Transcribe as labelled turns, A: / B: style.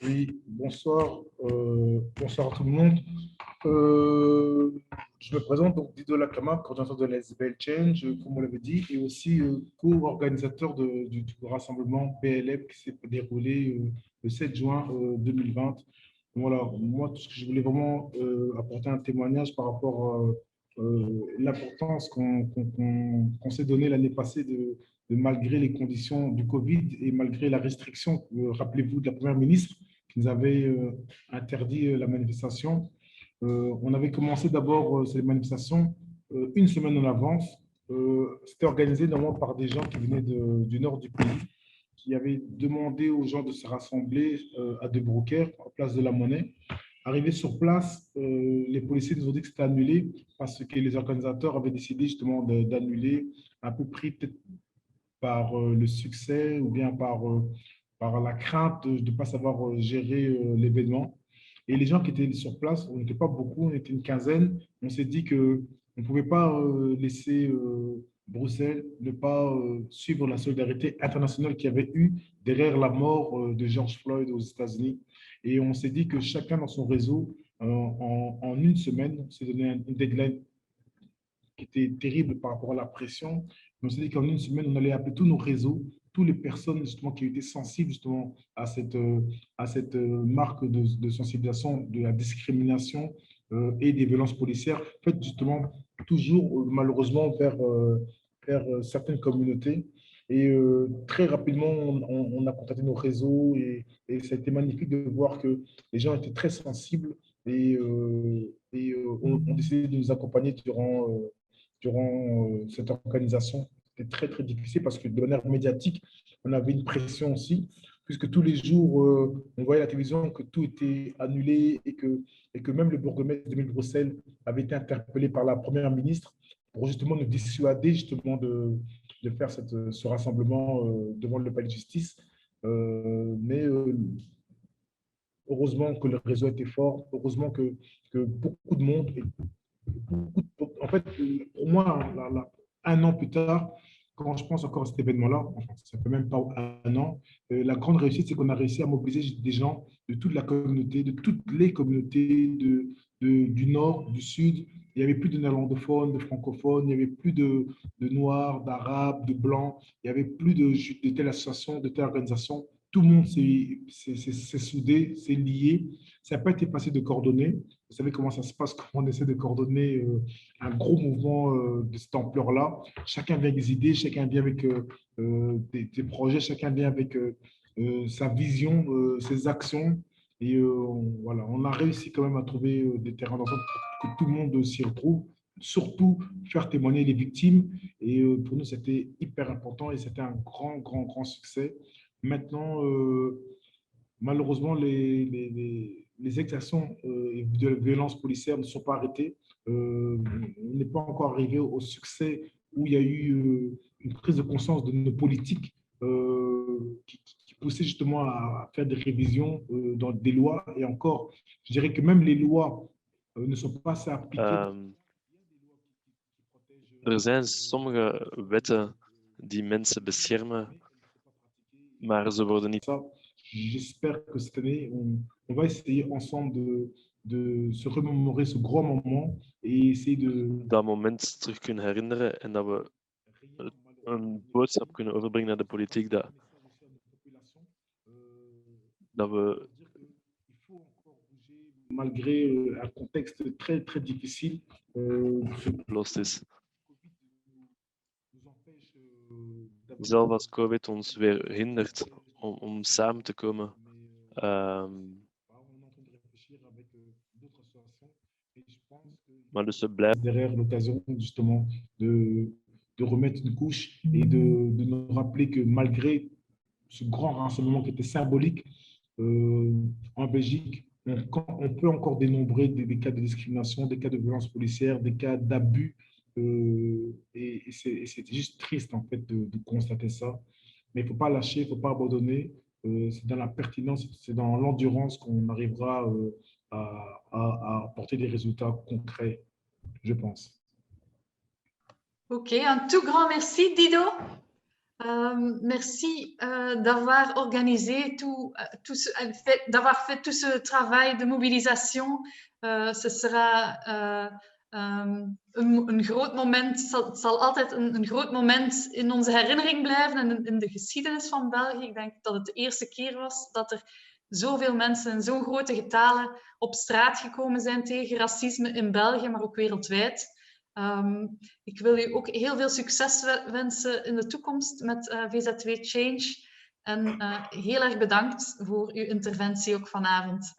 A: Oui, bonsoir, bonsoir à tout le monde. Euh, je me présente donc Dido Lacama, coordinateur de l'SBL Change, comme on l'avait dit, et aussi co-organisateur du rassemblement PLF qui s'est déroulé le 7 juin 2020. Voilà, moi, tout ce que je voulais vraiment apporter un témoignage par rapport à l'importance qu'on s'est donné l'année passée de malgré les conditions du Covid et malgré la restriction, rappelez-vous, de la Première ministre qui nous avait interdit la manifestation. On avait commencé d'abord ces manifestations une semaine en avance. C'était organisé normalement par des gens qui venaient du nord du pays, qui avaient demandé aux gens de se rassembler à De Brouckère, en place de la Monnaie. Arrivé sur place, les policiers nous ont dit que c'était annulé parce que les organisateurs avaient décidé justement d'annuler, un peu pris peut-être par le succès ou bien par la crainte de ne pas savoir gérer l'événement. Et les gens qui étaient sur place, on n'était pas beaucoup, on était une quinzaine. On s'est dit qu'on ne pouvait pas laisser Bruxelles ne pas suivre la solidarité internationale qu'il y avait eu derrière la mort de George Floyd aux États-Unis. Et on s'est dit que chacun dans son réseau, en une semaine, on s'est donné une deadline qui était terrible par rapport à la pression. On s'est dit qu'en une semaine, on allait appeler tous nos réseaux, toutes les personnes justement qui étaient sensibles justement à cette marque de sensibilisation de la discrimination et des violences policières, faites justement toujours malheureusement vers certaines communautés. Et très rapidement, on a contacté nos réseaux et ça a été magnifique de voir que les gens étaient très sensibles et ont décidé de nous accompagner durant cette organisation. C'était très, très difficile parce que de manière médiatique, on avait une pression aussi, puisque tous les jours, on voyait à la télévision que tout était annulé et que même le bourgmestre de Bruxelles avait été interpellé par la première ministre pour justement nous dissuader justement de faire ce rassemblement devant le palais de justice. Mais heureusement que le réseau était fort, heureusement que beaucoup de monde, en fait, pour moi, un an plus tard, quand je pense encore à cet événement-là, enfin, ça fait même pas un an, la grande réussite, c'est qu'on a réussi à mobiliser des gens de toute la communauté, de toutes les communautés du Nord, du Sud. Il n'y avait plus de néerlandophones, de francophones, il n'y avait plus de Noirs, d'Arabes, de Blancs, il n'y avait plus de telle association, de telle organisation. Tout le monde s'est soudé, s'est lié. Ça n'a pas été passé de coordonnées. Vous savez comment ça se passe quand on essaie de coordonner un gros mouvement de cette ampleur-là. Chacun vient avec des idées, chacun vient avec des projets, chacun vient avec sa vision, ses actions. Et voilà, on a réussi quand même à trouver des terrains d'entente pour que tout le monde s'y retrouve, surtout faire témoigner les victimes. Et pour nous, c'était hyper important et c'était un grand, grand, grand succès. Maintenant, malheureusement, les exactions de violence policière ne sont pas arrêtées. On n'est pas encore arrivé au succès où il y a eu une prise de conscience de nos politiques qui poussaient justement à faire des révisions dans des lois. Et encore, je dirais que même les lois ne sont pas assez appliquées.
B: Er zijn sommige wetten die mensen beschermen, maar ze worden niet.
A: J'espère que cette année, on va essayer ensemble de se remémorer ce grand moment et essayer de.
B: Dat moment terug kunnen herinneren en dat we een boodschap kunnen overbrengen naar de politiek dat we.
A: Malgré un contexte très, très difficile.
B: Opgelost is. Zelfs als COVID ons weer hindert om samen te komen. Maar dus we blijven.
A: Derrière l'occasion justement de remettre une couche et de nous rappeler que malgré ce grand rassemblement qui était symbolique en Belgique, on peut encore dénombrer des cas de discrimination, des cas de violence policière, des cas d'abus. Et c'était juste triste en fait de constater ça. Mais il ne faut pas lâcher, il ne faut pas abandonner. C'est dans la pertinence, c'est dans l'endurance qu'on arrivera à apporter des résultats concrets, je pense.
C: Ok, un tout grand merci, Dido. Merci d'avoir organisé d'avoir fait tout ce travail de mobilisation. Ce sera een groot moment, het zal altijd een groot moment in onze herinnering blijven en in de geschiedenis van België. Ik denk dat het de eerste keer was dat er zoveel mensen in zo'n grote getalen op straat gekomen zijn tegen racisme in België, maar ook wereldwijd. Ik wil u ook heel veel succes wensen in de toekomst met VZW Change. En heel erg bedankt voor uw interventie ook vanavond.